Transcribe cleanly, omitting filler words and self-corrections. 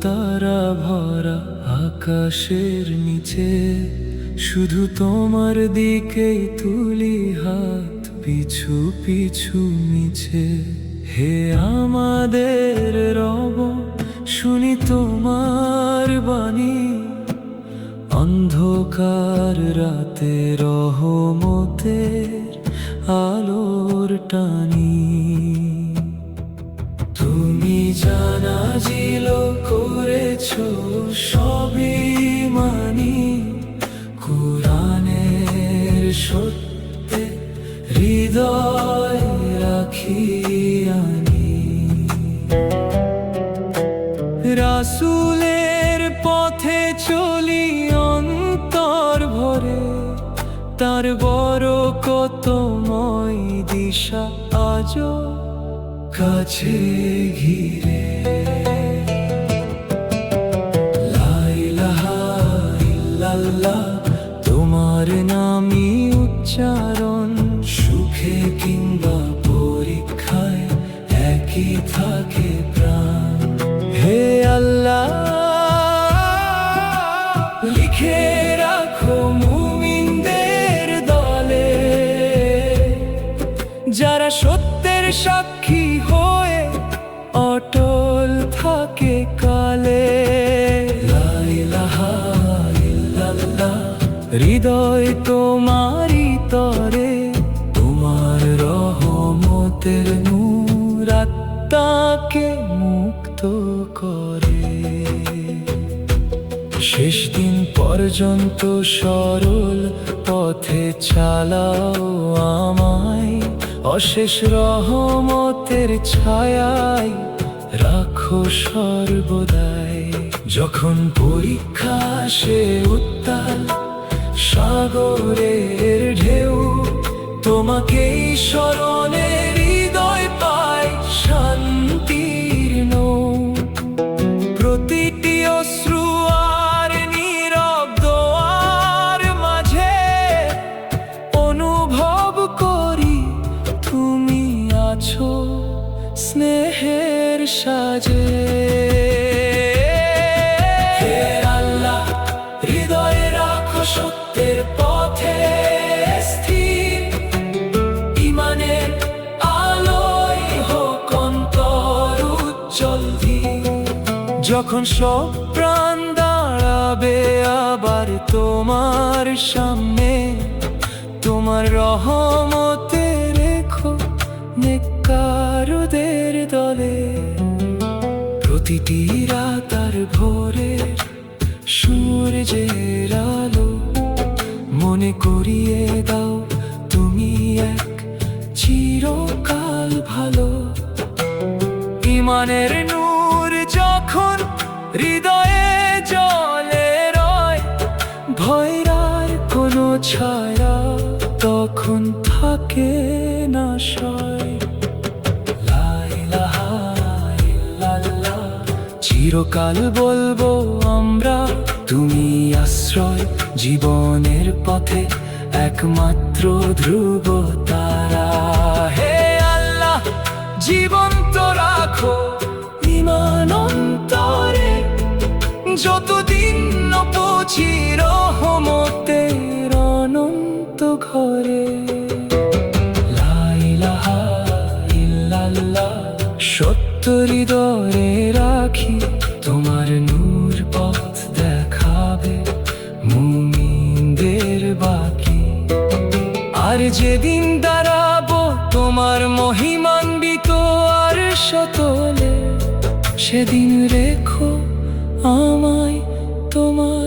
তারা ভরা আকাশের নিচে, শুধু তোমার দিকেই তুলি হাত পিছু পিছু মিছে। হে আমাদের রব, শুনি তোমার বাণী, অন্ধকার রাতে রহমতের আলোর টানি। তুমি জানাজিল করেছো সবই মানি, কুরআনের সত্যে হৃদয় রাখি আনি। রাসূলের পথে চলি অন্তর ভরে, তার বরকতময় দিশা আজও কাছে ঘিরে। লা ইলাহা ইল্লাল্লাহ, তোমার নামই উচ্চারণ, সুখে কিংবা পরীক্ষায় একই থাকে প্রাণ। হে আল্লাহ, লিখে রাখো মুমিনদের দলে, যারা সত্যের সাক্ষী হয়ে অটল থাকে কালে। লা ইলাহা ইল্লাল্লাহ, হৃদয় তোমারই তরে, তোমার রহমতের নূর আত্মাকে মুক্ত করে। শেষ দিন পর্যন্ত সরল পথে চালাও আমায়, অশেষ রহমতের ছায়ায় রাখো সর্বদাই। যখন পরীক্ষা আসে উত্তাল সাগরের ঢেউ, তোমাকেই স্মরণে হৃদয় পায় শান্তির নৌ। প্রতিটি অশ্রু আর নীরব দোয়ার মাঝে অনুভব করি তুমি আছো স্নেহের সাজে। হে আল্লাহ, হৃদয়ে রাখো সত্যের পথে স্থির, ঈমানের আলোয় হোক অন্তর উজ্জ্বল ধীর। যখন সব প্রাণ দাঁড়াবে আবার তোমার সামনে, তোমার রহমতে রেখো নেককারদের দলে। প্রতিটি রাত আর ভোরের সূর্যের আলো মনে করিয়ে দাও তুমি এক চিরকাল ভালো। ঈমানের নূর যখন হৃদয়ে জ্বলে রয়, ভয়ের কোনো ছায়া তখন থাকে না সয়। লা ইলাহা ইল্লাল্লাহ, চিরকাল বলবো আমরা তুমি আশ্রয়, জীবনের পথে একমাত্র ধ্রুব তারা। হে আল্লাহ, জীবন্ত রাখো ঈমান অন্তরে, যতদিন ন পৌঁছি রহমতের অনন্ত ঘরে। লা ইলাহা ইল্লাল্লাহ, সত্য হৃদয়ে রাখি তোমার নূর পথ দেখাবে মুমিনদের বাকি। আর যেদিন দাঁড়াবো তোমার মহিমান্বিত আরশ তলে, সেদিন রেখো আমায় তোমার